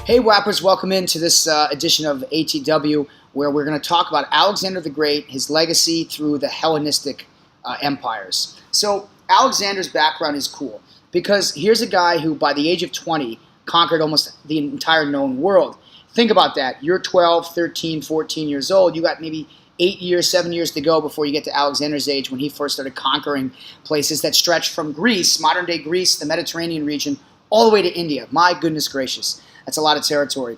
Hey Whappers, welcome into this edition of ATW, where we're going to talk about Alexander the Great, his legacy through the Hellenistic empires. So Alexander's background is cool, because here's a guy who by the age of 20 conquered almost the entire known world. Think about that. You're 12, 13, 14 years old. You got maybe 8 years, 7 years to go before you get to Alexander's age, when he first started conquering places that stretched from Greece, modern-day Greece, the Mediterranean region, all the way to India. My goodness gracious. That's a lot of territory.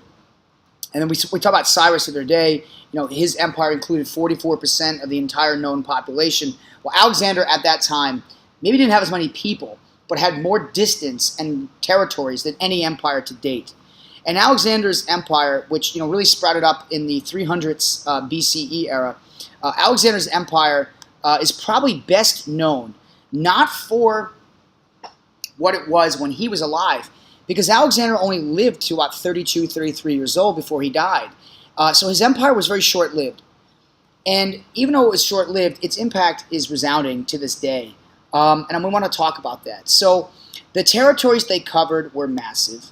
And then we talk about Cyrus the other day. You know, his empire included 44% of the entire known population. Well, Alexander at that time maybe didn't have as many people, but had more distance and territories than any empire to date. And Alexander's empire, which really sprouted up in the 300s BCE era, Alexander's empire is probably best known not for what it was when he was alive, because Alexander only lived to about 32, 33 years old before he died. So his empire was very short-lived. And even though it was short-lived, its impact is resounding to this day. And we want to talk about that. So the territories they covered were massive.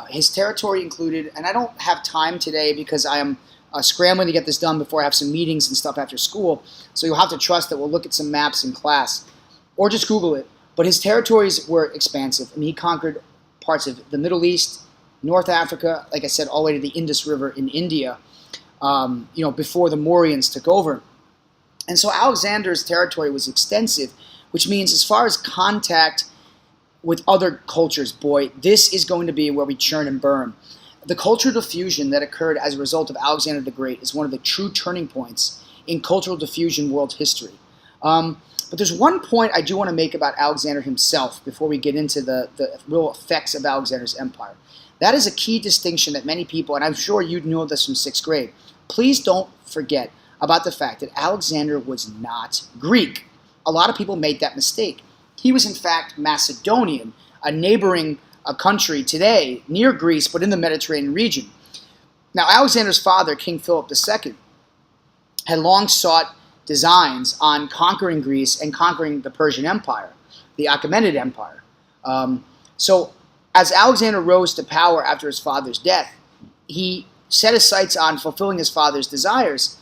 His territory included, and I don't have time today because I am scrambling to get this done before I have some meetings and stuff after school. So you'll have to trust that we'll look at some maps in class, or just Google it. But his territories were expansive. I mean, he conquered parts of the Middle East, North Africa, like I said, all the way to the Indus River in India, before the Mauryans took over. And so Alexander's territory was extensive, which means as far as contact with other cultures, boy, this is going to be where we churn and burn. The cultural diffusion that occurred as a result of Alexander the Great is one of the true turning points in cultural diffusion world history. But there's one point I do want to make about Alexander himself before we get into the real effects of Alexander's empire. That is a key distinction that many people, and I'm sure you know this from 6th grade, please don't forget about the fact that Alexander was not Greek. A lot of people made that mistake. He was in fact Macedonian, a neighboring country today near Greece, but in the Mediterranean region. Now Alexander's father, King Philip II, had long sought designs on conquering Greece and conquering the Persian Empire, the Achaemenid Empire. So as Alexander rose to power after his father's death, he set his sights on fulfilling his father's desires.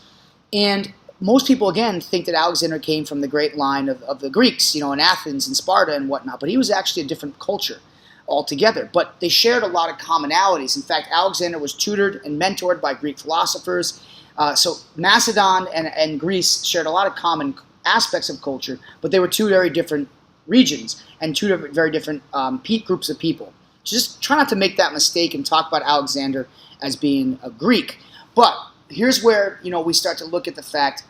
And most people, again, think that Alexander came from the great line of the Greeks, in Athens and Sparta and whatnot. But he was actually a different culture altogether. But they shared a lot of commonalities. In fact, Alexander was tutored and mentored by Greek philosophers. So Macedon and Greece shared a lot of common aspects of culture, but they were two very different regions and two very different groups of people. Just try not to make that mistake and talk about Alexander as being a Greek. But here's where we start to look at the fact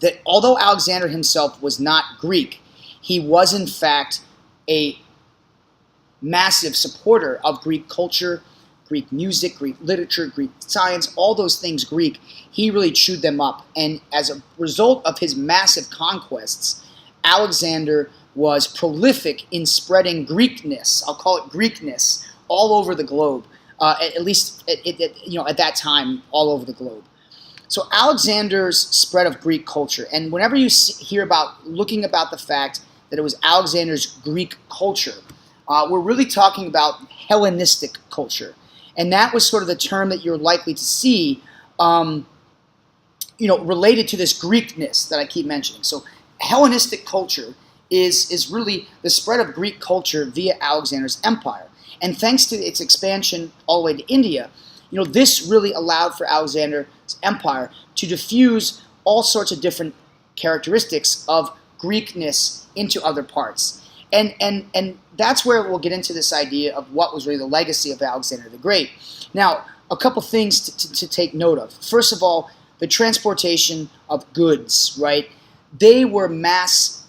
that although Alexander himself was not Greek, he was in fact a massive supporter of Greek culture, Greek music, Greek literature, Greek science, all those things Greek. He really chewed them up. And as a result of his massive conquests, Alexander was prolific in spreading Greekness, I'll call it Greekness, all over the globe, at least at that time, all over the globe. So Alexander's spread of Greek culture, and whenever you hear about looking about the fact that it was Alexander's Greek culture, we're really talking about Hellenistic culture. And that was sort of the term that you're likely to see, related to this Greekness that I keep mentioning. So Hellenistic culture is really the spread of Greek culture via Alexander's empire. And thanks to its expansion all the way to India, this really allowed for Alexander's empire to diffuse all sorts of different characteristics of Greekness into other parts. And that's where we'll get into this idea of what was really the legacy of Alexander the Great. Now, a couple things to take note of. First of all, the transportation of goods, right? They were mass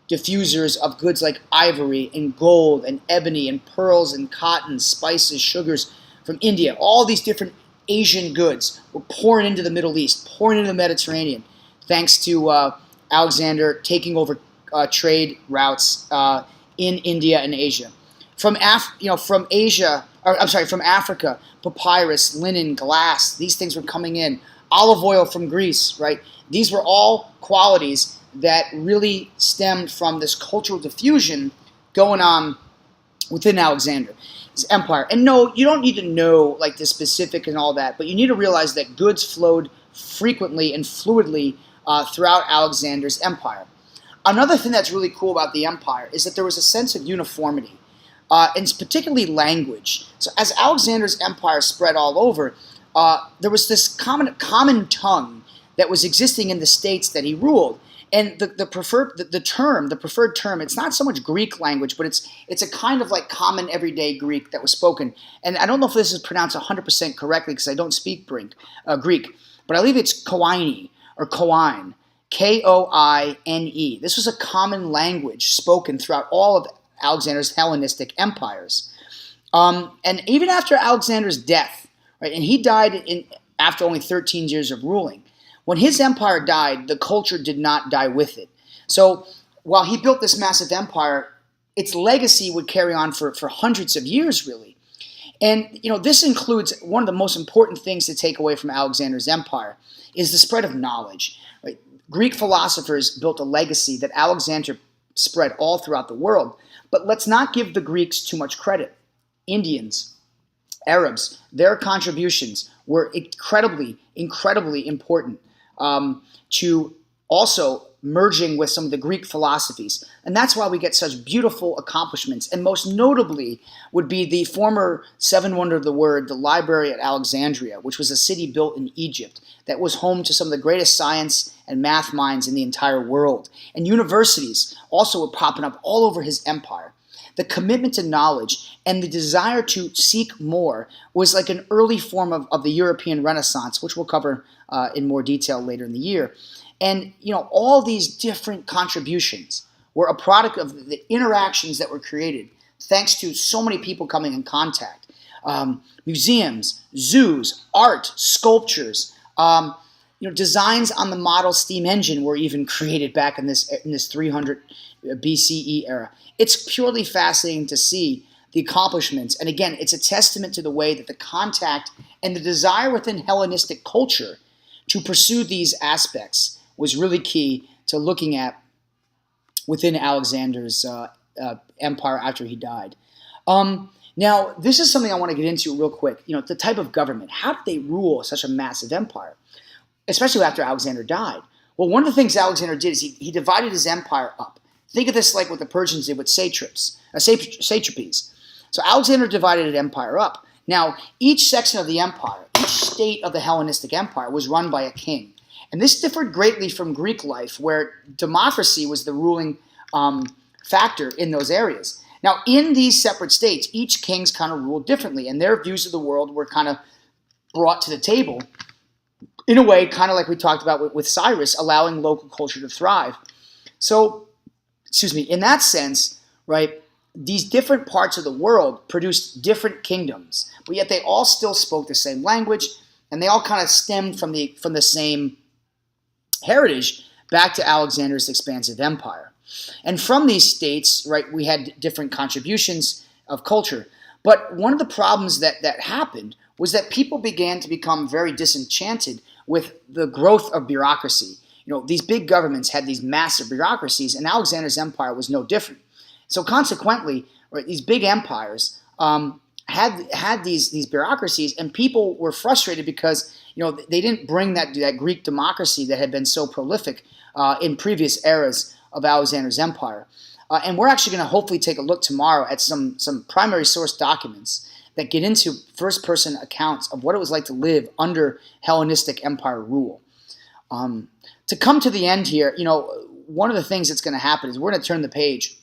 diffusers of goods like ivory and gold and ebony and pearls and cotton, spices, sugars from India. All these different Asian goods were pouring into the Middle East, pouring into the Mediterranean, thanks to Alexander taking over trade routes in India and Asia. From Africa, papyrus, linen, glass, these things were coming in. Olive oil from Greece, right? These were all qualities that really stemmed from this cultural diffusion going on within Alexander. his empire. And no, you don't need to know like the specific and all that, but you need to realize that goods flowed frequently and fluidly throughout Alexander's empire. Another thing that's really cool about the empire is that there was a sense of uniformity, and particularly language. So as Alexander's empire spread all over, there was this common tongue that was existing in the states that he ruled. And the preferred term, it's not so much Greek language, but it's a kind of like common everyday Greek that was spoken. And I don't know if this is pronounced 100% correctly because I don't speak Greek, but I believe it's Koine or Koine, Koine. This was a common language spoken throughout all of Alexander's Hellenistic empires. And even after Alexander's death, right, and he died after only 13 years of ruling, when his empire died, the culture did not die with it. So while he built this massive empire, its legacy would carry on for hundreds of years, really. And this includes one of the most important things to take away from Alexander's empire is the spread of knowledge. Right? Greek philosophers built a legacy that Alexander spread all throughout the world. But let's not give the Greeks too much credit. Indians, Arabs, their contributions were incredibly important to also merging with some of the Greek philosophies. And that's why we get such beautiful accomplishments. And most notably would be the former seven wonder of the word, the library at Alexandria, which was a city built in Egypt that was home to some of the greatest science and math minds in the entire world. And universities also were popping up all over his empire. The commitment to knowledge and the desire to seek more was like an early form of the European Renaissance, which we'll cover in more detail later in the year. And all these different contributions were a product of the interactions that were created thanks to so many people coming in contact. Museums, zoos, art, sculptures, designs on the model steam engine were even created back in this 300 BCE era. It's purely fascinating to see the accomplishments. And again, it's a testament to the way that the contact and the desire within Hellenistic culture to pursue these aspects was really key to looking at within Alexander's empire after he died. Now, this is something I want to get into real quick. The type of government. How did they rule such a massive empire, especially after Alexander died? Well, one of the things Alexander did is he divided his empire up. Think of this like what the Persians did with satrapies. So Alexander divided his empire up. Now, each section of the empire, each state of the Hellenistic empire was run by a king. And this differed greatly from Greek life, where democracy was the ruling factor in those areas. Now, in these separate states, each kings kind of ruled differently, and their views of the world were kind of brought to the table in a way, kind of like we talked about with Cyrus, allowing local culture to thrive. So, in that sense, right, these different parts of the world produced different kingdoms, but yet they all still spoke the same language, and they all kind of stemmed from the same heritage back to Alexander's expansive empire. And from these states, right, we had different contributions of culture. But one of the problems that happened was that people began to become very disenchanted with the growth of bureaucracy. These big governments had these massive bureaucracies, and Alexander's empire was no different. So consequently, right, these big empires had these bureaucracies, and people were frustrated because they didn't bring that Greek democracy that had been so prolific in previous eras of Alexander's empire. And we're actually going to hopefully take a look tomorrow at some primary source documents that get into first-person accounts of what it was like to live under Hellenistic empire rule. To come to the end here, one of the things that's going to happen is we're going to turn the page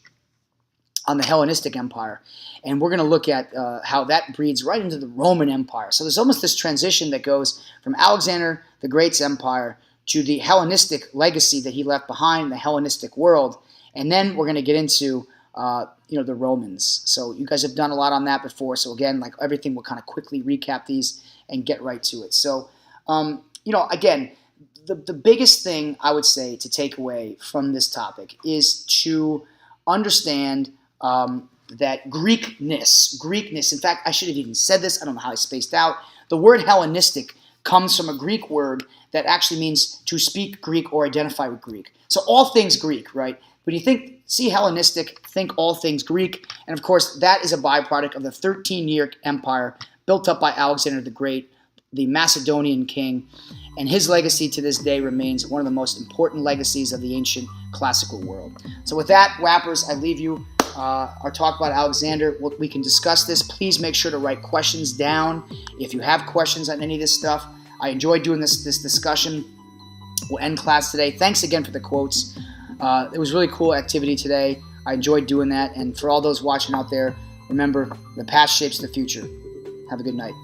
on the Hellenistic empire, and we're going to look at how that breeds right into the Roman Empire. So there's almost this transition that goes from Alexander the Great's empire to the Hellenistic legacy that he left behind in the Hellenistic world, and then we're going to get into the Romans. So you guys have done a lot on that before. So again, like everything, we'll kind of quickly recap these and get right to it. So again, the biggest thing I would say to take away from this topic is to understand that Greekness, in fact, I should have even said this, I don't know how I spaced out. The word Hellenistic comes from a Greek word that actually means to speak Greek or identify with Greek. So all things Greek, right? When you see Hellenistic, think all things Greek. And of course, that is a byproduct of the 13-year empire built up by Alexander the Great, the Macedonian king. And his legacy to this day remains one of the most important legacies of the ancient classical world. So with that, Whappers, I leave you our talk about Alexander. We can discuss this. Please make sure to write questions down if you have questions on any of this stuff. I enjoyed doing this discussion. We'll end class today. Thanks again for the quotes. It was really cool activity today. I enjoyed doing that. And for all those watching out there, remember, the past shapes the future. Have a good night.